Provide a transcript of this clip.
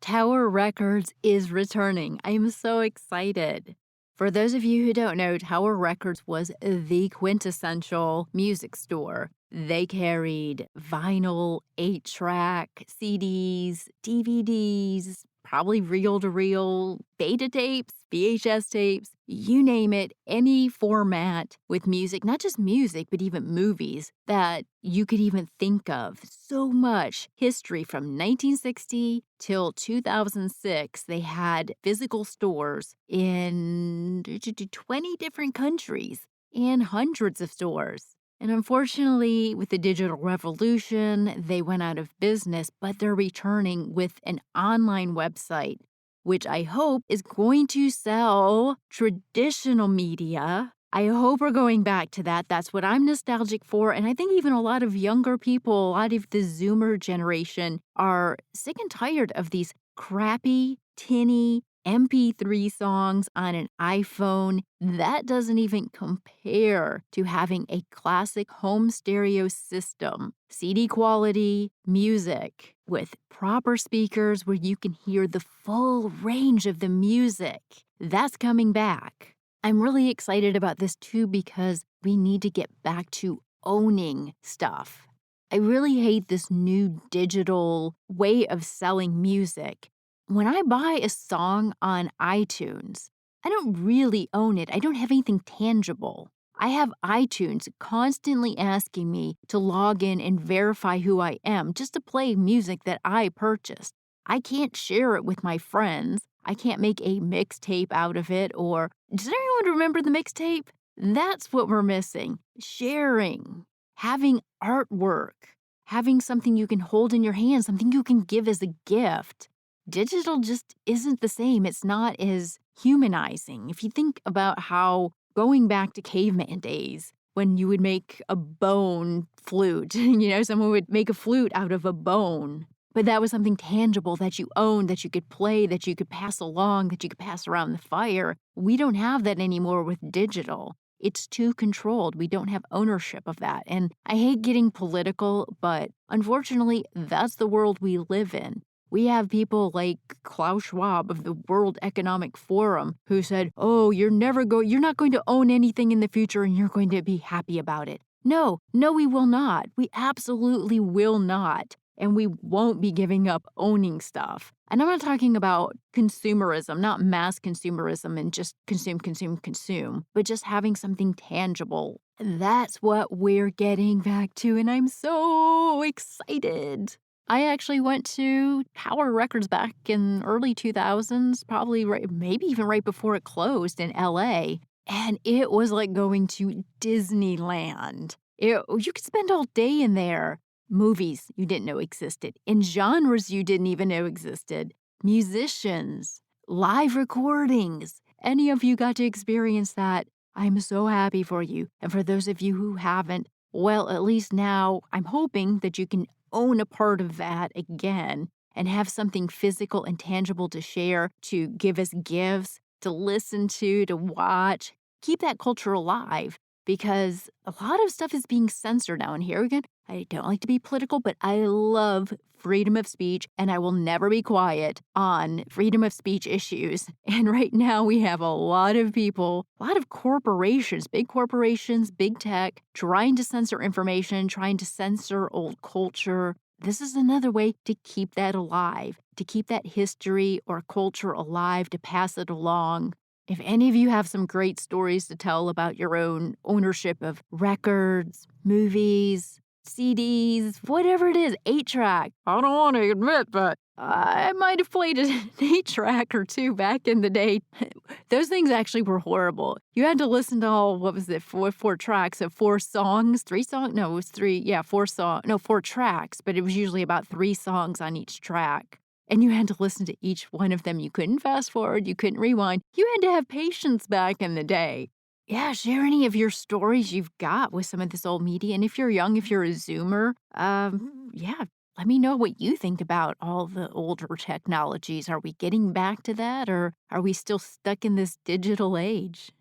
Tower Records is returning. I am so excited. For those of you who don't know, Tower Records was the quintessential music store. They carried vinyl, 8-track, CDs, DVDs, probably reel to reel, beta tapes, VHS tapes, you name it, any format with music, not just music, but even movies that you could even think of. So much history from 1960 till 2006. They had physical stores in 20 different countries and hundreds of stores. And unfortunately, with the digital revolution, they went out of business, but they're returning with an online website, which I hope is going to sell traditional media. I hope we're going back to that. That's what I'm nostalgic for. And I think even a lot of younger people, a lot of the Zoomer generation, are sick and tired of these crappy, tinny MP3 songs on an iPhone. That doesn't even compare to having a classic home stereo system, CD quality music with proper speakers where you can hear the full range of the music. That's coming back. I'm really excited about this too because we need to get back to owning stuff. I really hate this new digital way of selling music. When I buy a song on iTunes, I don't really own it. I don't have anything tangible. I have iTunes constantly asking me to log in and verify who I am just to play music that I purchased. I can't share it with my friends. I can't make a mixtape out of it. Or does anyone remember the mixtape? That's what we're missing. Sharing, having artwork, having something you can hold in your hand, something you can give as a gift. Digital just isn't the same. It's not as humanizing. If you think about how going back to caveman days, when you would make a bone flute, someone would make a flute out of a bone, but that was something tangible that you owned, that you could play, that you could pass along, that you could pass around the fire. We don't have that anymore with digital. It's too controlled. We don't have ownership of that. And I hate getting political, but unfortunately, that's the world we live in. We have people like Klaus Schwab of the World Economic Forum who said, "Oh, you're not going to own anything in the future and you're going to be happy about it." No, we will not. We absolutely will not. And we won't be giving up owning stuff. And I'm not talking about consumerism, not mass consumerism and just consume, but just having something tangible. That's what we're getting back to, and I'm so excited. I actually went to Tower Records back in early 2000s, probably maybe even right before it closed in LA, and it was like going to Disneyland. You could spend all day in there. Movies you didn't know existed, in genres you didn't even know existed, musicians, live recordings. Any of you got to experience that? I'm so happy for you. And for those of you who haven't, well, at least now I'm hoping that you can own a part of that again and have something physical and tangible to share, to give as gifts, to listen to watch. Keep that culture alive because a lot of stuff is being censored now. And here again, I don't like to be political, but I love freedom of speech, and I will never be quiet on freedom of speech issues. And right now we have a lot of people, a lot of corporations, big tech, trying to censor information, trying to censor old culture. This is another way to keep that alive, to keep that history or culture alive, to pass it along. If any of you have some great stories to tell about your own ownership of records, movies, CDs, whatever it is, 8-track. I don't want to admit, but I might have played an 8-track or two back in the day. Those things actually were horrible. You had to listen to all, what was it, four tracks of 4 songs, 3 songs? No, it was 3, 4 tracks, but it was usually about 3 songs on each track. And you had to listen to each one of them. You couldn't fast forward, you couldn't rewind. You had to have patience back in the day. Yeah, share any of your stories you've got with some of this old media. And if you're young, if you're a Zoomer, yeah, let me know what you think about all the older technologies. Are we getting back to that, or are we still stuck in this digital age?